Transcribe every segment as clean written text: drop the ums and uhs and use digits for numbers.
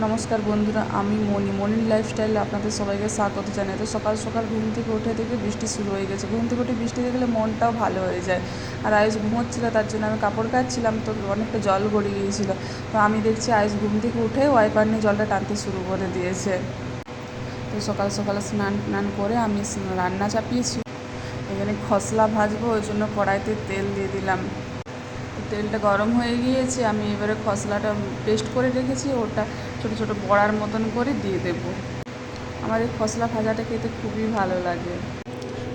নমস্কার বন্ধুরা, আমি মনির লাইফস্টাইলে আপনাদের সবাইকে স্বাগত জানাই। তো সকাল সকাল ঘুম থেকে উঠে দেখে বৃষ্টি শুরু হয়ে গেছে। ঘুম থেকে উঠে বৃষ্টি দেখলে মনটাও ভালো হয়ে যায়। আর আয়ুষ ঘুমোচ্ছিল, তার জন্য আমি কাপড় কাচছিলাম, তো অনেকটা জল গড়িয়ে গিয়েছিল। তো আমি দেখছি আয়ুষ ঘুম থেকে উঠে ওয়াইপার নিয়ে জলটা টানতে শুরু করে দিয়েছে। তো সকাল সকাল স্নান করে আমি রান্না চাপিয়েছি। এখানে খসলা ভাজবো, ওই জন্য কড়াইতে তেল দিয়ে দিলাম। তেলটা গরম হয়ে গিয়েছে, আমি এবারে খসলাটা পেস্ট করে রেখেছি, ওটা ছোটো ছোটো বড়ার মতন করে দিয়ে দেবো। আমার এই খসলা ভাজাটা খেতে খুবই ভালো লাগে।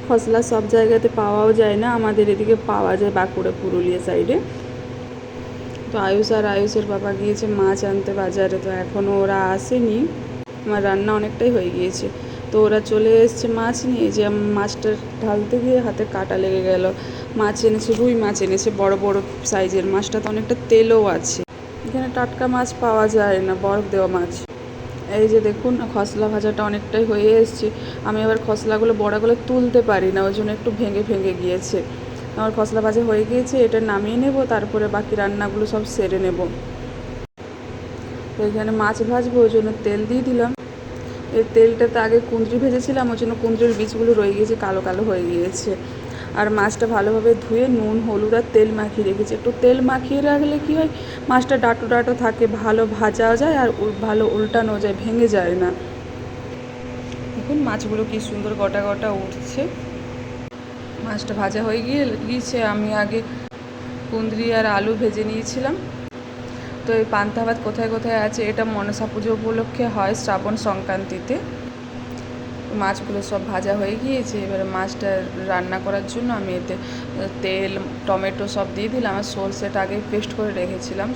খসলা সব জায়গাতে পাওয়াও যায় না, আমাদের এদিকে পাওয়া যায় বাঁকুড়া পুরুলিয়া সাইডে। তো আয়ুষের বাবা গিয়েছে মাছ আনতে বাজারে, তো এখনও ওরা আসেনি। আমার রান্না অনেকটাই হয়ে গিয়েছে, তো ওরা চলে এসছে মাছ নিয়ে। যে মাছটা ঢালতে গিয়ে হাতে কাটা লেগে গেল। মাছ এনেছে, রুই মাছ এনেছে, বড় বড় সাইজের মাছটা, তো অনেকটা তেলও আছে। এখানে টাটকা মাছ পাওয়া যায় না, বরফ দেওয়া মাছ। এই যে দেখুন, খসলা ভাজাটা অনেকটাই হয়ে এসছে। আমি আবার খসলাগুলো বড়াগুলো তুলতে পারি না, ওই জন্য একটু ভেঙে ভেঙে গিয়েছে। আমার খসলা ভাজা হয়ে গিয়েছে, এটা নামিয়ে নেব, তারপরে বাকি রান্নাগুলো সব সেরে নেব। তো এখানে মাছ ভাজবো, ওই জন্য তেল দিয়ে দিলাম। এই তেলটাতে আগে কুঁদরি ভেজেছিলাম, ওই জন্য কুঁদরির বীজগুলো রয়ে গিয়েছে, কালো কালো হয়ে গিয়েছে। আর মাছটা ভালোভাবে ধুয়ে নুন হলুদ আর তেল মাখিয়ে রেখেছি। একটু তেল মাখিয়ে রাখলে কী হয়, মাছটা ডাঁটো ডাঁটো থাকে, ভালো ভাজাও যায় আর ভালো উল্টানো যায়, ভেঙে যায় না। দেখুন মাছগুলো কি সুন্দর গোটা গোটা উঠছে। মাছটা ভাজা হয়ে গিয়েছে। আমি আগে কুঁদরি আর আলু ভেজে নিয়েছিলাম। তো এই পান্তা ভাত কোথায় কোথায় আছে, এটা মনসা পুজো উপলক্ষে হয় শ্রাবণ সংক্রান্তিতে। মাছগুলো সব ভাজা হয়ে গিয়েছে, এবারে মাছটা রান্না করার জন্য আমি এতে তেল টমেটো সব দিয়ে দিলাম। আর সরষেটা আগে পেস্ট করে রেখেছিলাম,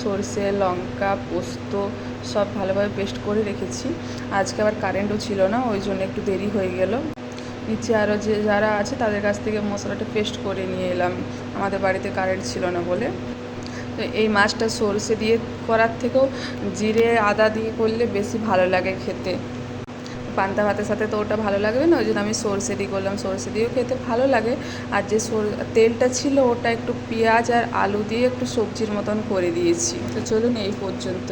সরষে লঙ্কা পোস্ত সব ভালোভাবে পেস্ট করে রেখেছি। আজকে আবার কারেন্টও ছিল না, ওই জন্য একটু দেরি হয়ে গেল। নিচে আরও যে যারা আছে তাদের কাছ থেকে মশলাটা পেস্ট করে নিয়ে এলাম, আমাদের বাড়িতে কারেন্ট ছিল না বলে। তো এই মাছটা সরষে দিয়ে করার থেকেও জিরে আদা দিয়ে করলে বেশি ভালো লাগে খেতে। পান্তা ভাতের সাথে তো ওটা ভালো লাগবে না, ওই জন্য আমি সরষে দিয়ে করলাম। সরষে দিয়েও খেতে ভালো লাগে। আর যে তেলটা ছিল ওটা একটু পেঁয়াজ আর আলু দিয়ে একটু সবজির মতন করে দিয়েছি। তো চলুন এই পর্যন্ত।